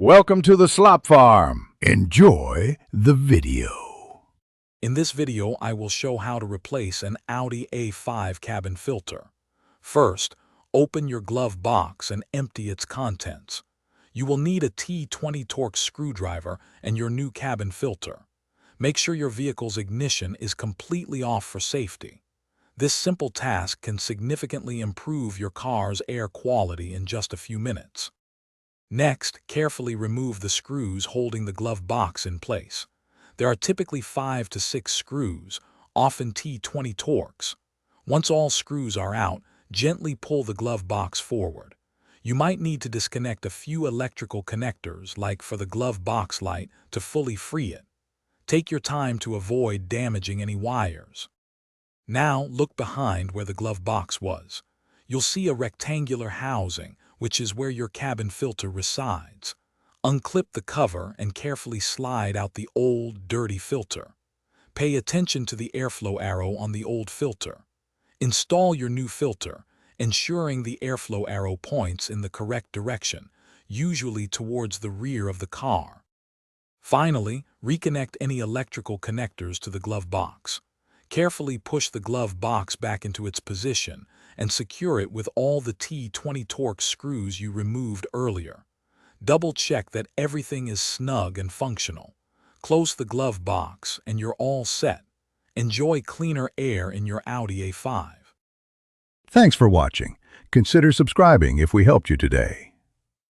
Welcome to the Slop Farm. Enjoy the video. In this video, I will show how to replace an Audi A5 cabin filter. First, open your glove box and empty its contents. You will need a T20 Torx screwdriver and your new cabin filter. Make sure your vehicle's ignition is completely off for safety. This simple task can significantly improve your car's air quality in just a few minutes. Next, carefully remove the screws holding the glove box in place. There are typically 5 to 6 screws, often T20 Torx. Once all screws are out, gently pull the glove box forward. You might need to disconnect a few electrical connectors, like for the glove box light, to fully free it. Take your time to avoid damaging any wires. Now, look behind where the glove box was. You'll see a rectangular housing, which is where your cabin filter resides. Unclip the cover and carefully slide out the old, dirty filter. Pay attention to the airflow arrow on the old filter. Install your new filter, ensuring the airflow arrow points in the correct direction, usually towards the rear of the car. Finally, reconnect any electrical connectors to the glove box. Carefully push the glove box back into its position and secure it with all the T20 Torx screws you removed earlier. Double-check that everything is snug and functional. Close the glove box and you're all set. Enjoy cleaner air in your Audi A5. Thanks for watching. Consider subscribing if we helped you today.